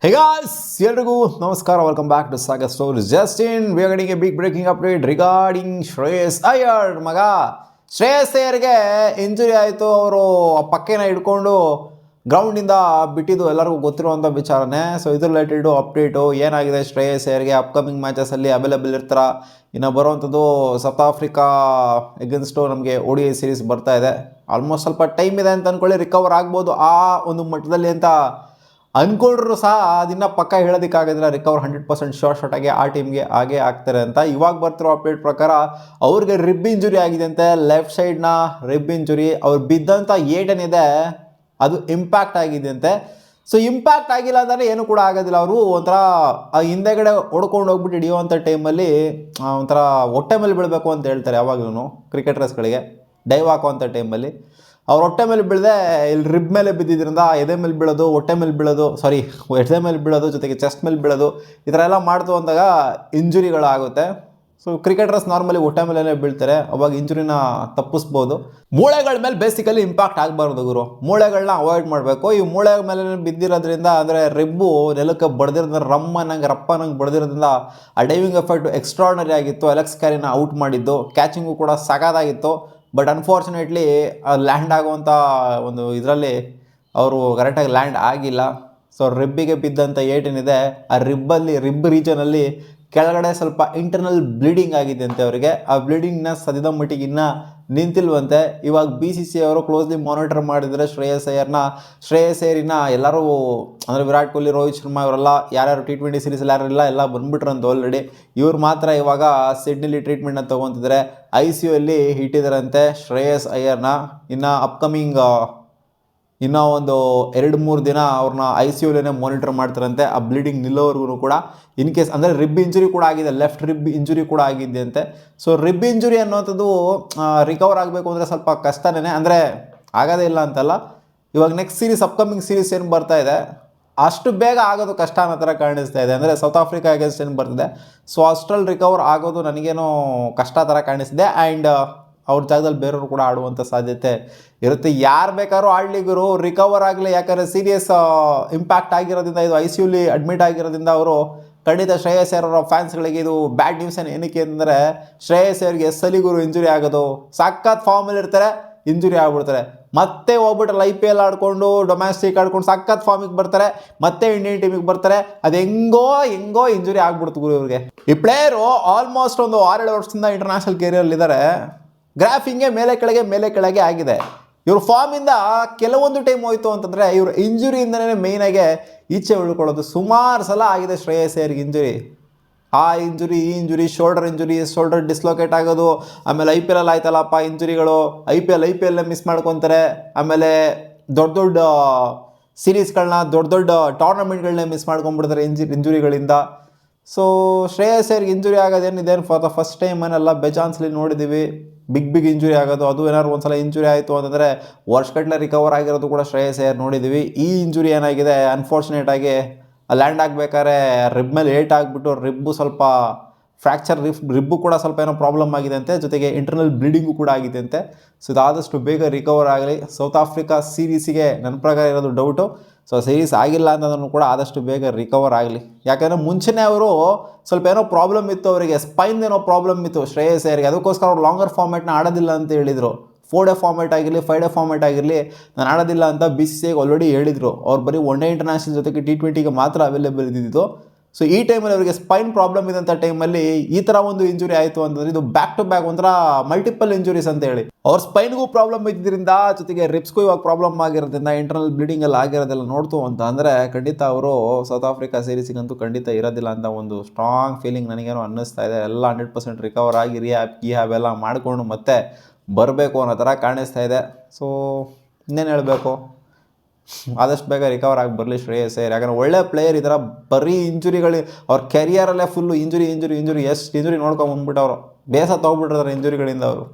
Hey guys, ಎಲ್ರಿಗೂ ನಮಸ್ಕಾರ. Welcome back to saga stories. Just in we are getting a big breaking update regarding Shreyas Iyer. Shreyas ಅಯ್ಯರ್ಗೆ injury ಆಯಿತು. ಅವರು ಆ ಪಕ್ಕೇನ ಹಿಡ್ಕೊಂಡು ಗ್ರೌಂಡಿಂದ ಬಿಟ್ಟಿದ್ದು ಎಲ್ಲರಿಗೂ ಗೊತ್ತಿರುವಂಥ ವಿಚಾರನೇ. ಸೊ ಇದು ರಿಲೇಟೆಡು ಅಪ್ಡೇಟು ಏನಾಗಿದೆ ಶ್ರೇಯಸ್ ಅಯ್ಯರ್ಗೆ ಅಪ್ಕಮಿಂಗ್ ಮ್ಯಾಚಸಲ್ಲಿ ಅವೈಲೇಬಲ್ ಇರ್ತಾರ. ಇನ್ನು ಬರುವಂಥದ್ದು ಸೌತ್ ಆಫ್ರಿಕಾ ಎಗೇನ್ಸ್ಟು ನಮಗೆ ODI ಸೀರೀಸ್ ಬರ್ತಾ ಇದೆ. ಆಲ್ಮೋಸ್ಟ್ ಸ್ವಲ್ಪ ಟೈಮ್ ಇದೆ ಅಂತ ಅಂದ್ಕೊಳ್ಳಿ, ರಿಕವರ್ ಆಗ್ಬೋದು ಆ ಒಂದು ಮಟ್ಟದಲ್ಲಿ ಅಂತ ಅಂದ್ಕೊಂಡ್ರು ಸಹ ಅದನ್ನ ಪಕ್ಕ ಹೇಳೋದಕ್ಕಾಗೋದಿಲ್ಲ. ರಿಕವರ್ 100% ಶಾರ್ಟಾಗಿ ಆ ಟೀಮ್ಗೆ ಹಾಗೆ ಆಗ್ತಾರೆ ಅಂತ. ಇವಾಗ ಬರ್ತಿರೋ ಅಪ್ಡೇಟ್ ಪ್ರಕಾರ ಅವ್ರಿಗೆ ರಿಬ್ ಇಂಜುರಿ ಆಗಿದೆ ಅಂತೆ. ಲೆಫ್ಟ್ ಸೈಡ್ನ ರಿಬ್ ಇಂಜುರಿ. ಅವ್ರು ಬಿದ್ದಂಥ ಏಟೇನಿದೆ ಅದು ಇಂಪ್ಯಾಕ್ಟ್ ಆಗಿದೆ ಅಂತೆ. ಸೊ ಇಂಪ್ಯಾಕ್ಟ್ ಆಗಿಲ್ಲ ಅಂದರೆ ಏನೂ ಕೂಡ ಆಗೋದಿಲ್ಲ. ಅವರು ಒಂಥರ ಹಿಂದೆಗಡೆ ಹೊಡ್ಕೊಂಡು ಹೋಗ್ಬಿಟ್ಟು ಹಿಡಿಯುವಂಥ ಟೈಮಲ್ಲಿ ಒಂಥರ ಹೊಟ್ಟೆ ಮೇಲೆ ಬೀಳಬೇಕು ಅಂತ ಹೇಳ್ತಾರೆ ಯಾವಾಗಲೂ ಕ್ರಿಕೆಟರ್ಸ್ಗಳಿಗೆ. ಡೈವ್ ಹಾಕುವಂಥ ಟೈಮಲ್ಲಿ ಅವ್ರ ಹೊಟ್ಟೆ ಮೇಲೆ ಬೀಳದೆ ಇಲ್ಲಿ ರಿಬ್ ಮೇಲೆ ಬಿದ್ದಿದ್ದರಿಂದ ಎದೆ ಮೇಲೆ ಬೀಳೋದು, ಹೊಟ್ಟೆ ಮೇಲೆ ಬೀಳೋದು, ಎದೆ ಮೇಲೆ ಬೀಳೋದು, ಜೊತೆಗೆ ಚೆಸ್ಟ್ ಮೇಲೆ ಬೀಳೋದು, ಈ ಥರ ಎಲ್ಲ ಮಾಡ್ತು ಅಂದಾಗ ಇಂಜುರಿಗಳಾಗುತ್ತೆ. ಸೊ ಕ್ರಿಕೆಟರ್ಸ್ ನಾರ್ಮಲಿ ಹೊಟ್ಟೆ ಮೇಲೆ ಬೀಳ್ತಾರೆ, ಅವಾಗ ಇಂಜುರಿನ ತಪ್ಪಿಸ್ಬೋದು. ಮೂಳೆಗಳ ಮೇಲೆ ಬೇಸಿಕಲಿ ಇಂಪ್ಯಾಕ್ಟ್ ಆಗಬಾರ್ದು ಗುರು. ಮೂಳೆಗಳನ್ನ ಅವಾಯ್ಡ್ ಮಾಡಬೇಕು. ಈ ಮೂಳೆ ಮೇಲೆ ಬಿದ್ದಿರೋದ್ರಿಂದ ಅಂದರೆ ರಿಬ್ಬು ನೆಲಕ್ಕೆ ಬಡ್ದಿರೋದ್ರಿಂದ ರಪ್ಪನಂಗೆ ಬಡ್ದಿರೋದ್ರಿಂದ ಆ ಡೈವಿಂಗ್ ಎಫೆಕ್ಟ್ ಎಕ್ಸ್ಟ್ರಾರ್ಡನರಿ ಆಗಿತ್ತು. ಅಲೆಕ್ಸ್ ಕ್ಯಾರಿನ ಔಟ್ ಮಾಡಿದ್ದು, ಕ್ಯಾಚಿಂಗು ಕೂಡ ಸಖತ್ತಾಗಿತ್ತು. ಬಟ್ ಅನ್ಫಾರ್ಚುನೇಟ್ಲಿ ಲ್ಯಾಂಡ್ ಆಗುವಂಥ ಒಂದು ಇದರಲ್ಲಿ ಅವರು ಕರೆಕ್ಟಾಗಿ ಲ್ಯಾಂಡ್ ಆಗಿಲ್ಲ. ಸೊ ರಿಬ್ಬಿಗೆ ಬಿದ್ದಂಥ ಏಟೇನಿದೆ ಆ ರಿಬ್ ರೀಜನಲ್ಲಿ ಕೆಳಗಡೆ ಸ್ವಲ್ಪ ಇಂಟರ್ನಲ್ ಬ್ಲೀಡಿಂಗ್ ಆಗಿದೆ ಅಂತೆ ಅವರಿಗೆ. ಆ ಬ್ಲೀಡಿಂಗ್ನ ಸದ್ಯದ ಮಟ್ಟಿಗೆ ಇನ್ನೂ ನಿಂತಿಲ್ವಂತೆ. ಇವಾಗ BCCI ಅವರು ಕ್ಲೋಸ್ಲಿ ಮಾನಿಟರ್ ಮಾಡಿದರೆ ಶ್ರೇಯಸ್ ಅಯ್ಯರ್ನ ಎಲ್ಲರೂ ಅಂದರೆ ವಿರಾಟ್ ಕೊಹ್ಲಿ, ರೋಹಿತ್ ಶರ್ಮಾ ಇವರೆಲ್ಲ ಯಾರ್ಯಾರು T20 ಸೀರೀಸಲ್ಲಿ ಯಾರೆಲ್ಲ ಎಲ್ಲ ಬಂದ್ಬಿಟ್ರಂತ ಆಲ್ರೆಡಿ. ಇವ್ರು ಮಾತ್ರ ಇವಾಗ ಸಿಡ್ನಿಲಿ ಟ್ರೀಟ್ಮೆಂಟ್ನ ತೊಗೊತಿದ್ದಾರೆ. ICU ಅಲ್ಲಿ ಇಟ್ಟಿದ್ದಾರಂತೆ ಶ್ರೇಯಸ್ ಅಯ್ಯರ್ನ. ಇನ್ನು ಅಪ್ಕಮಿಂಗ್ ಇನ್ನೂ ಒಂದು 2-3 ದಿನ ಅವ್ರನ್ನ ICUಲೇ ಮಾನಿಟರ್ ಮಾಡ್ತಾರಂತೆ ಆ ಬ್ಲೀಡಿಂಗ್ ನಿಲ್ಲೋವರೆಗೂ ಕೂಡ. ಇನ್ ಕೇಸ್ ಅಂದರೆ ರಿಬ್ ಇಂಜುರಿ ಕೂಡ ಆಗಿದೆ, ಲೆಫ್ಟ್ ರಿಬ್ ಇಂಜುರಿ ಕೂಡ ಆಗಿದೆ ಅಂತೆ. ಸೊ ರಿಬ್ ಇಂಜುರಿ ಅನ್ನೋಂಥದ್ದು ರಿಕವರ್ ಆಗಬೇಕು ಅಂದರೆ ಸ್ವಲ್ಪ ಕಷ್ಟನೇ, ಅಂದರೆ ಆಗೋದೇ ಇಲ್ಲ ಅಂತಲ್ಲ. ಇವಾಗ ನೆಕ್ಸ್ಟ್ ಸೀರೀಸ್ ಅಪ್ಕಮಿಂಗ್ ಸೀರೀಸ್ ಏನು ಬರ್ತಾ ಇದೆ ಅಷ್ಟು ಬೇಗ ಆಗೋದು ಕಷ್ಟ ಅನ್ನೋ ಥರ ಕಾಣಿಸ್ತಾ ಇದೆ. ಅಂದರೆ ಸೌತ್ ಆಫ್ರಿಕಾ ಅಗೇನ್ಸ್ಟ್ ಏನು ಬರ್ತಿದೆ, ಸೊ ಅಷ್ಟರಲ್ಲಿ ರಿಕವರ್ ಆಗೋದು ನನಗೇನೋ ಕಷ್ಟ ಥರ ಕಾಣಿಸ್ತಿದೆ. ಆ್ಯಂಡ್ ಅವ್ರ ಜಾಗದಲ್ಲಿ ಬೇರೆಯವರು ಕೂಡ ಆಡುವಂಥ ಸಾಧ್ಯತೆ ಇರುತ್ತೆ. ಯಾರು ಬೇಕಾದ್ರೂ ಆಡ್ಲಿಗರು ರಿಕವರ್ ಆಗಲಿ, ಯಾಕಂದರೆ ಸೀರಿಯಸ್ ಇಂಪ್ಯಾಕ್ಟ್ ಆಗಿರೋದ್ರಿಂದ, ಇದು ICUಲಿ ಅಡ್ಮಿಟ್ ಆಗಿರೋದ್ರಿಂದ ಅವರು ಖಂಡಿತ ಶ್ರೇಯಸ್ ಅಯ್ಯರ್ ಅವರ ಫ್ಯಾನ್ಸ್ಗಳಿಗೆ ಇದು ಬ್ಯಾಡ್ ನ್ಯೂಸ್. ಏನಕ್ಕೆ ಅಂದರೆ ಶ್ರೇಯಸ್ ಅಯ್ಯರ್ಗೆ ಸಲಿಗುರು ಇಂಜುರಿ ಆಗೋದು, ಸಖತ್ ಫಾರ್ಮಲ್ಲಿ ಇರ್ತಾರೆ, ಇಂಜುರಿ ಆಗ್ಬಿಡ್ತಾರೆ, ಮತ್ತೆ ಹೋಗ್ಬಿಟ್ಟು IPL ಆಡ್ಕೊಂಡು ಡೊಮ್ಯಾಸ್ಟಿಕ್ ಆಡ್ಕೊಂಡು ಸಖತ್ ಫಾರ್ಮಿಗೆ ಬರ್ತಾರೆ, ಮತ್ತೆ ಇಂಡಿಯನ್ ಟೀಮಿಗೆ ಬರ್ತಾರೆ. ಅದು ಹೆಂಗೋ ಇಂಜುರಿ ಆಗ್ಬಿಡ್ತು ಗುರು ಇವ್ರಿಗೆ. ಈ ಪ್ಲೇಯರು ಆಲ್ಮೋಸ್ಟ್ ಒಂದು 6-7 ವರ್ಷದಿಂದ ಇಂಟರ್ನ್ಯಾಷನಲ್ ಕೆರಿಯರಲ್ಲಿದ್ದಾರೆ. ಗ್ರಾಫಿಂಗೆ ಮೇಲೆ ಕೆಳಗೆ ಆಗಿದೆ. ಇವ್ರ ಫಾರ್ಮಿಂದ ಕೆಲವೊಂದು ಟೈಮ್ ಹೋಯ್ತು ಅಂತಂದರೆ ಇವ್ರ ಇಂಜುರಿಯಿಂದನೇ ಮೇಯ್ನಾಗೆ ಈಚೆ ಉಳ್ಕೊಳ್ಳೋದು. ಸುಮಾರು ಸಲ ಆಗಿದೆ ಶ್ರೇಯಸ್ ಅಯ್ಯರ್ಗೆ ಇಂಜುರಿ. ಆ ಇಂಜುರಿ, ಈ ಇಂಜುರಿ, ಶೋಲ್ಡರ್ ಡಿಸ್ಲೊಕೇಟ್ ಆಗೋದು, ಆಮೇಲೆ IPL ಆಯ್ತಲ್ಲಪ್ಪ ಇಂಜುರಿಗಳು, IPL ಮಿಸ್ ಮಾಡ್ಕೊತಾರೆ, ಆಮೇಲೆ ದೊಡ್ಡ ಸೀರೀಸ್ಗಳನ್ನ, ದೊಡ್ಡ ಟೂರ್ನಮೆಂಟ್ಗಳನ್ನ ಮಿಸ್ ಮಾಡ್ಕೊಂಡ್ಬಿಡ್ತಾರೆ ಇಂಜುರಿಗಳಿಂದ. ಸೊ ಶ್ರೇಯಸ್ ಅಯ್ಯರ್ಗೆ ಇಂಜುರಿ ಆಗೋದೇನಿದೆ ಫಾರ್ ದ ಫಸ್ಟ್ ಟೈಮ್ ಏನಲ್ಲ, ಬೇಜಾನ್ಸ್ಲಿ ನೋಡಿದ್ದೀವಿ ಬಿಗ್ ಇಂಜುರಿ ಆಗೋದು. ಅದು ಏನಾದ್ರು ಒಂದ್ಸಲ ಇಂಜುರಿ ಆಯಿತು ಅಂತಂದರೆ ವರ್ಷಗಟ್ಟಲೆ ರಿಕವರ್ ಆಗಿರೋದು ಕೂಡ ಶ್ರೇಯಸ್ ಅಯ್ಯರ್ ನೋಡಿದ್ದೀವಿ. ಈ ಇಂಜುರಿ ಏನಾಗಿದೆ ಅನ್ಫಾರ್ಚುನೇಟಾಗಿ ಲ್ಯಾಂಡ್ ಆಗಬೇಕಾದ್ರೆ ರಿಬ್ ಮೇಲೆ ಏಟ್ ಆಗಿಬಿಟ್ಟು ರಿಬ್ಬು ಸ್ವಲ್ಪ ಫ್ರ್ಯಾಕ್ಚರ್, ರಿಬ್ಬು ಕೂಡ ಸ್ವಲ್ಪ ಏನೋ ಪ್ರಾಬ್ಲಮ್ ಆಗಿದೆ ಅಂತೆ, ಜೊತೆಗೆ ಇಂಟರ್ನಲ್ ಬ್ಲೀಡಿಂಗು ಕೂಡ ಆಗಿದೆ ಅಂತೆ. ಸೊ ಇದಾದಷ್ಟು ಬೇಗ ರಿಕವರ್ ಆಗಲಿ. ಸೌತ್ ಆಫ್ರಿಕಾ ಸೀರೀಸಿಗೆ ನನ್ನ ಪ್ರಕಾರ ಇರೋದು ಡೌಟು. ಸೊ ಸೀರೀಸ್ ಆಗಿಲ್ಲ ಅಂತಂದ್ರೂ ಕೂಡ ಆದಷ್ಟು ಬೇಗ ರಿಕವರ್ ಆಗಲಿ. ಯಾಕಂದರೆ ಮುಂಚೆನೇ ಅವರು ಸ್ವಲ್ಪ ಏನೋ ಪ್ರಾಬ್ಲಮ್ ಇತ್ತು, ಅವರಿಗೆ ಸ್ಪೈನ್ ಏನೋ ಪ್ರಾಬ್ಲಮ್ ಇತ್ತು ಶ್ರೇಯಸ್ ಅಯ್ಯರ್ಗೆ. ಅದಕ್ಕೋಸ್ಕರ ಅವ್ರು ಲಾಂಗರ್ ಫಾರ್ಮ್ಯಾಟ್ನ ಆಡೋದಿಲ್ಲ ಅಂತ ಹೇಳಿದರು. 4 ಡೇ ಫಾರ್ಮ್ಯಾಟ್ ಆಗಿರಲಿ, 5 ಡೇ ಫಾರ್ಮ್ಯಾಟ್ ಆಗಿರಲಿ, ನಾನು ಆಡೋದಿಲ್ಲ ಅಂತ BCCIಗೆ ಆಲ್ರೆಡಿ ಹೇಳಿದರು. ಅವ್ರು ಬರೀ 1 ಡೇ ಇಂಟರ್ನ್ಯಾಷನಲ್ ಜೊತೆಗೆ T20ಗೆ ಮಾತ್ರ ಅವೈಲೇಬಲ್ ಇದ್ದಿದ್ದು. ಸೊ ಈ ಟೈಮಲ್ಲಿ ಅವರಿಗೆ ಸ್ಪೈನ್ ಪ್ರಾಬ್ಲಮ್ ಇದ್ದಂಥ ಟೈಮಲ್ಲಿ ಈ ಥರ ಒಂದು ಇಂಜುರಿ ಆಯಿತು ಅಂತಂದರೆ ಇದು ಬ್ಯಾಕ್ ಟು ಬ್ಯಾಕ್ ಒಂಥರ ಮಲ್ಟಿಪಲ್ ಇಂಜುರೀಸ್ ಅಂತ ಹೇಳಿ. ಅವ್ರ ಸ್ಪೈನ್ಗೂ ಪ್ರಾಬ್ಲಮ್ ಇದ್ದಿದ್ದರಿಂದ, ಜೊತೆಗೆ ರಿಬ್ಸ್ಗೂ ಇವಾಗ ಪ್ರಾಬ್ಲಮ್ ಆಗಿರೋದ್ರಿಂದ, ಇಂಟರ್ನಲ್ ಬ್ಲೀಡಿಂಗ್ ಎಲ್ಲ ಆಗಿರೋದೆಲ್ಲ ನೋಡ್ತು ಅಂತ ಅಂದರೆ ಖಂಡಿತ ಅವರು ಸೌತ್ ಆಫ್ರಿಕಾ ಸೀರೀಸಿಗಂತೂ ಖಂಡಿತ ಇರೋದಿಲ್ಲ ಅಂತ ಒಂದು ಸ್ಟ್ರಾಂಗ್ ಫೀಲಿಂಗ್ ನನಗೇನೋ ಅನ್ನಿಸ್ತಾ ಇದೆ. ಎಲ್ಲ 100% ರಿಕವರ್ ಆಗಿ ರಿಹ್ಯಾಬ್ ಎಲ್ಲ ಮಾಡಿಕೊಂಡು ಮತ್ತೆ ಬರಬೇಕು ಅನ್ನೋ ಥರ ಕಾಣಿಸ್ತಾ ಇದೆ. ಸೊ ಇನ್ನೇನು ಹೇಳಬೇಕು, ಆದಷ್ಟು ಬೇಗ ರಿಕವರ್ ಆಗಿ ಬರಲಿ ಶ್ರೇಯಸ್ ಅಯ್ಯರ್. ಯಾಕಂದರೆ ಒಳ್ಳೆ ಪ್ಲೇಯರ್. ಈ ಥರ ಬರೀ ಇಂಜುರಿಗಳು ಅವ್ರ ಕೆರಿಯರಲ್ಲೇ ಫುಲ್ಲು ಇಂಜುರಿ ಎಷ್ಟು ಇಂಜುರಿ ನೋಡ್ಕೊಂಬಂದ್ಬಿಟ್ಟು ಅವರು ಬೇಸ ತೊಗೊಬಿಟ್ಟಿರ್ತಾರೆ ಇಂಜುರಿಗಳಿಂದ ಅವರು.